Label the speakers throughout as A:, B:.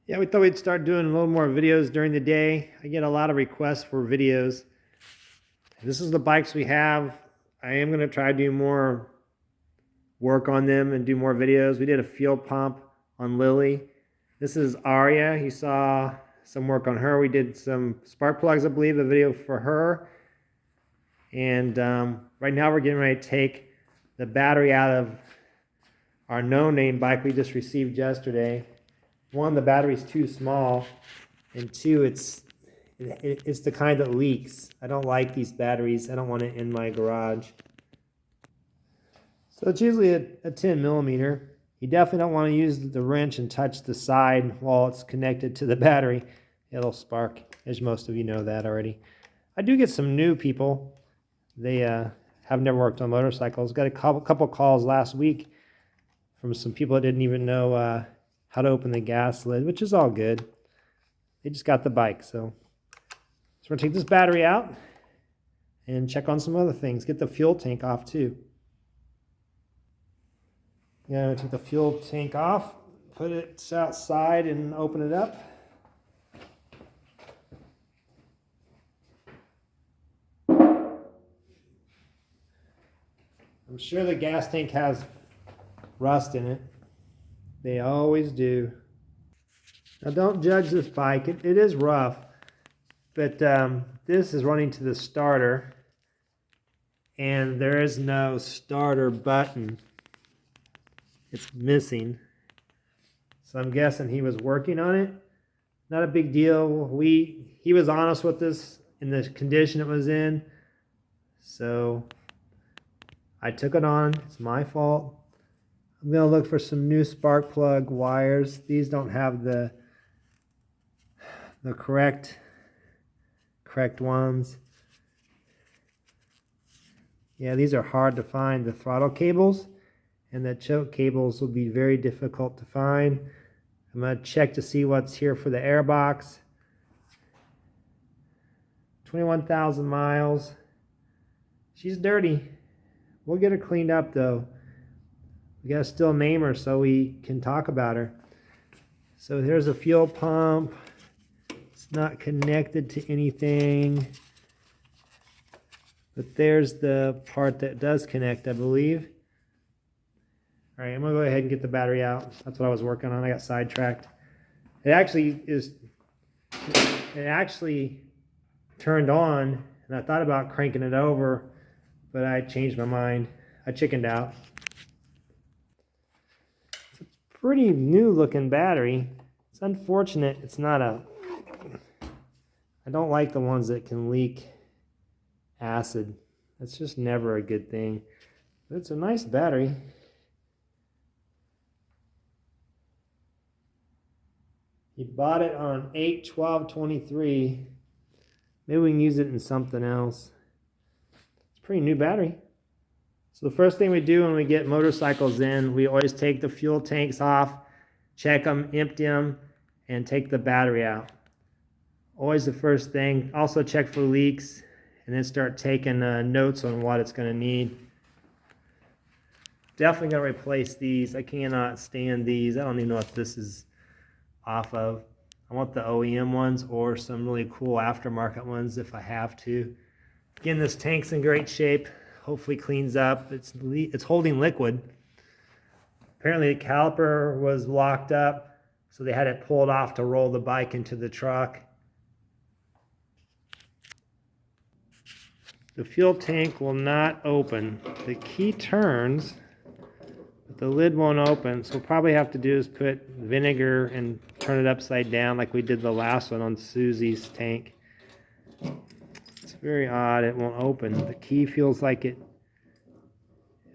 A: Yeah, we thought we'd start doing a little more videos during the day. I get a lot of requests for videos. This is the bikes we have. I am going to try to do more work on them and do more videos. We did a fuel pump on Lily. This is Aria. You saw some work on her. We did some spark plugs, I believe, a video for her. And right now we're getting ready to take the battery out of our no-name bike we just received yesterday. One, the battery's too small, and two, it's the kind that leaks. I don't like these batteries. I don't want it in my garage. So it's usually a 10 millimeter. You definitely don't want to use the wrench and touch the side while it's connected to the battery. It'll spark, as most of you know that already. I do get some new people. They have never worked on motorcycles. Got a couple calls last week from some people that didn't even know how to open the gas lid, which is all good. They just got the bike. So we're going to take this battery out and check on some other things. Get the fuel tank off too. Yeah, I'm going to take the fuel tank off, put it outside and open it up. I'm sure the gas tank has rust in it. They always do. Now don't judge this bike. It is rough, but this is running to the starter, and there is no starter button. It's missing. So I'm guessing he was working on it. Not a big deal. He was honest with us in the condition it was in. So I took it on. It's my fault. I'm going to look for some new spark plug wires. These don't have the correct ones. Yeah, these are hard to find. The throttle cables and the choke cables will be very difficult to find. I'm going to check to see what's here for the air box. 21,000 miles. She's dirty. We'll get her cleaned up though. We gotta still name her so we can talk about her. So here's a fuel pump. It's not connected to anything. But there's the part that does connect, I believe. All right, I'm gonna go ahead and get the battery out. That's what I was working on. I got sidetracked. It actually turned on, and I thought about cranking it over, but I changed my mind. I chickened out. It's a pretty new looking battery. It's unfortunate it's not I don't like the ones that can leak acid. That's just never a good thing. But it's a nice battery. He bought it on 8/12/23. Maybe we can use it in something else. It's a pretty new battery. So the first thing we do when we get motorcycles in, we always take the fuel tanks off, check them, empty them, and take the battery out. Always the first thing. Also check for leaks, and then start taking notes on what it's going to need. Definitely going to replace these. I cannot stand these. I don't even know what this is off of. I want the OEM ones or some really cool aftermarket ones if I have to. Again, this tank's in great shape. Hopefully cleans up. It's holding liquid. Apparently the caliper was locked up, so they had it pulled off to roll the bike into the truck. The fuel tank will not open. The key turns, but the lid won't open. So we'll probably have to do is put vinegar and turn it upside down like we did the last one on Susie's tank. It's very odd, it won't open. The key feels like it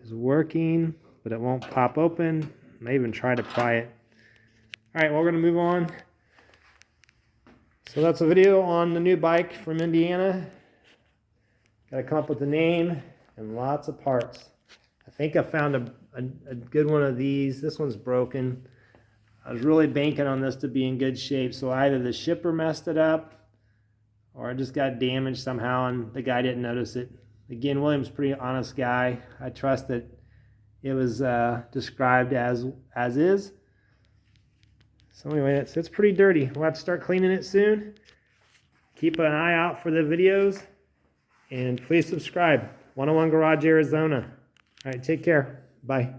A: is working, but it won't pop open. I even try to pry it. All right, well, we're gonna move on. So that's a video on the new bike from Indiana. Gotta come up with a name and lots of parts. I think I found a good one of these. This one's broken. I was really banking on this to be in good shape, so either the shipper messed it up or it just got damaged somehow and the guy didn't notice it. Again, William's a pretty honest guy. I trust that it was described as is. So anyway, it's pretty dirty. We'll have to start cleaning it soon. Keep an eye out for the videos. And please subscribe. 101 Garage, Arizona. All right, take care. Bye.